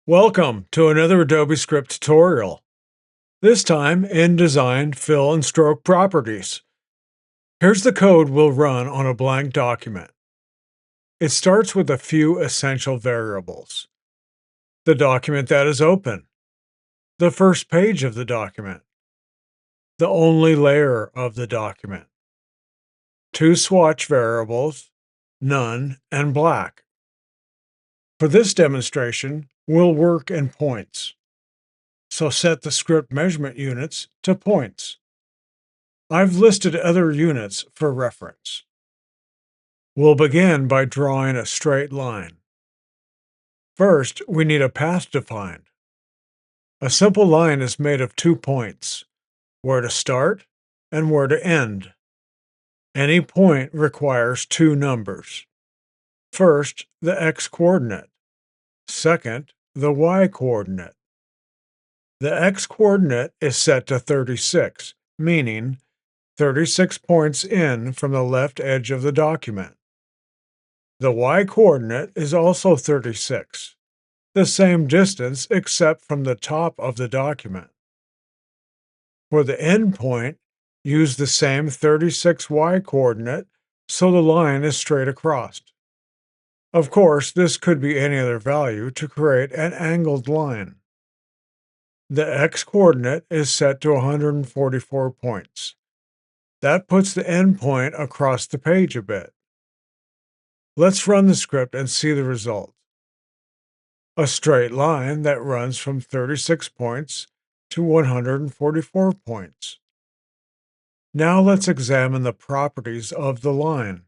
Welcome to another Adobe Script tutorial. This time InDesign Fill and Stroke Properties. Here's the code we'll run on a blank document. It starts with a few essential variables. The document that is open, the first page of the document, the only layer of the document, two swatch variables, none and black. For this demonstration, we'll work in points. So set the script measurement units to points. I've listed other units for reference. We'll begin by drawing a straight line. First, we need a path defined. A simple line is made of 2 points, where to start and where to end. Any point requires 2 numbers. First, the x-coordinate. Second, the y-coordinate. The x-coordinate is set to 36, meaning 36 points in from the left edge of the document. The y-coordinate is also 36, the same distance except from the top of the document. For the end point, use the same 36 y-coordinate so the line is straight across. Of course, this could be any other value to create an angled line. The x-coordinate is set to 144 points. That puts the end point across the page a bit. Let's run the script and see the result. A straight line that runs from 36 points to 144 points. Now let's examine the properties of the line.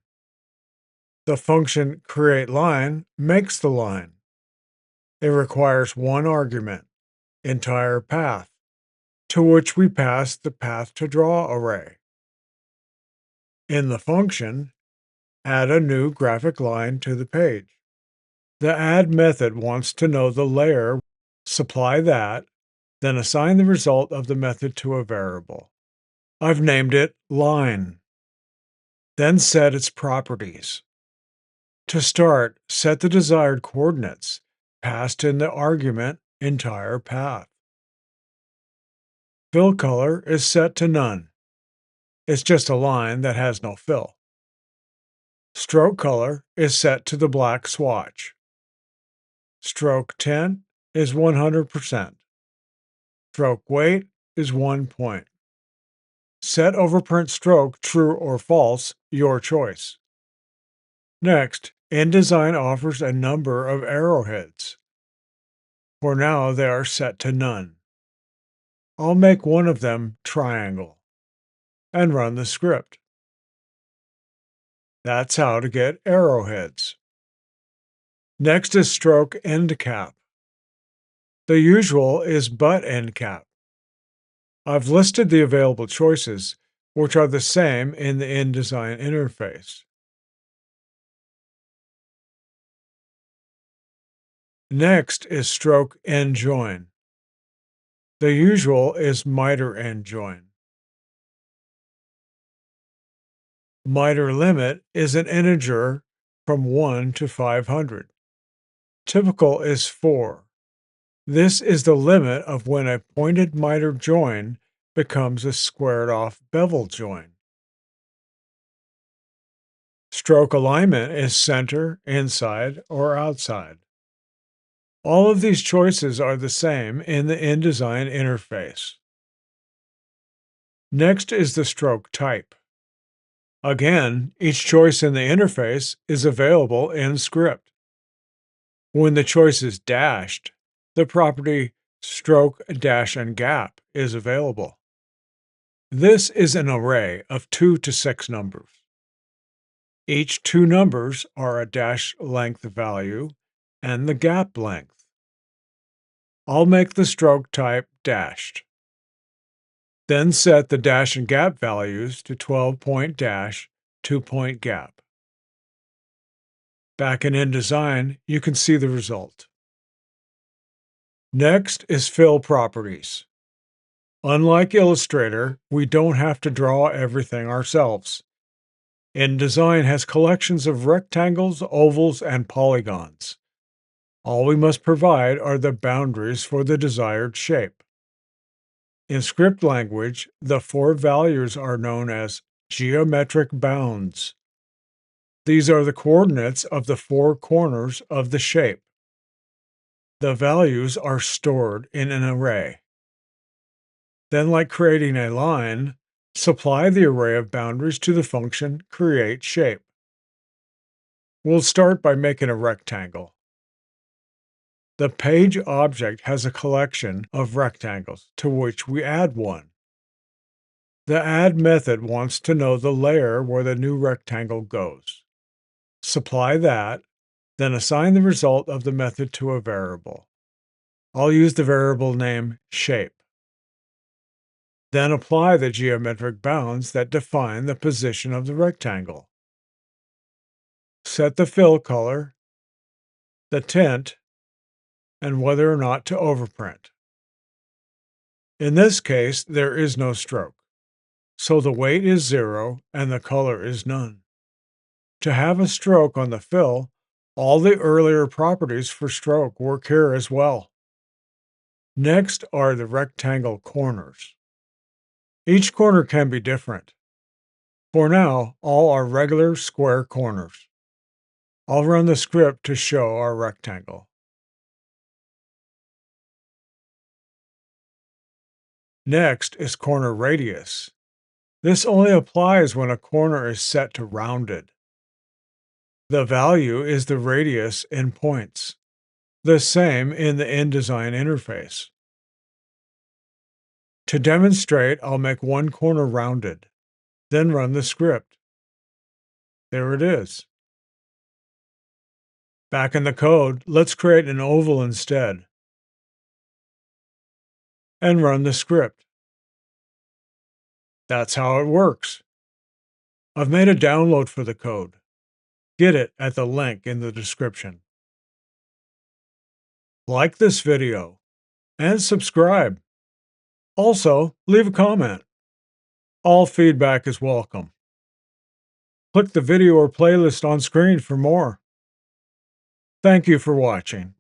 The function createLine makes the line. It requires one argument, entire path, to which we pass the path to draw array. In the function, add a new graphic line to the page. The add method wants to know the layer, supply that, then assign the result of the method to a variable. I've named it line. Then set its properties. To start, set the desired coordinates, passed in the argument entire path. Fill color is set to none. It's just a line that has no fill. Stroke color is set to the black swatch. Stroke tint is 100%. Stroke weight is 1 point. Set overprint stroke true or false, your choice. Next, InDesign offers a number of arrowheads. For now, they are set to none. I'll make one of them triangle and run the script. That's how to get arrowheads. Next is stroke end cap. The usual is butt end cap. I've listed the available choices, which are the same in the InDesign interface. Next is stroke end join. The usual is miter end join. Miter limit is an integer from 1 to 500. Typical is 4. This is the limit of when a pointed miter join becomes a squared-off bevel join. Stroke alignment is center, inside, or outside. All of these choices are the same in the InDesign interface. Next is the stroke type. Again, each choice in the interface is available in script. When the choice is dashed, the property stroke, dash, and gap is available. This is an array of 2 to 6 numbers. Each 2 numbers are a dash length value and the gap length. I'll make the stroke type dashed. Then set the dash and gap values to 12-point dash, 2-point gap. Back in InDesign, you can see the result. Next is fill properties. Unlike Illustrator, we don't have to draw everything ourselves. InDesign has collections of rectangles, ovals, and polygons. All we must provide are the boundaries for the desired shape. In script language, the four values are known as geometric bounds. These are the coordinates of the four corners of the shape. The values are stored in an array. Then, like creating a line, supply the array of boundaries to the function createShape. We'll start by making a rectangle. The page object has a collection of rectangles to which we add one. The add method wants to know the layer where the new rectangle goes. Supply that, then assign the result of the method to a variable. I'll use the variable name shape. Then apply the geometric bounds that define the position of the rectangle. Set the fill color, the tint, and whether or not to overprint. In this case, there is no stroke, so the weight is 0 and the color is none. To have a stroke on the fill, all the earlier properties for stroke work here as well. Next are the rectangle corners. Each corner can be different. For now, all are regular square corners. I'll run the script to show our rectangle. Next is corner radius. This only applies when a corner is set to rounded. The value is the radius in points, the same in the InDesign interface. To demonstrate, I'll make one corner rounded, then run the script. There it is. Back in the code, let's create an oval instead, and run the script. That's how it works. I've made a download for the code. Get it at the link in the description. Like this video and subscribe. Also, leave a comment. All feedback is welcome. Click the video or playlist on screen for more. Thank you for watching.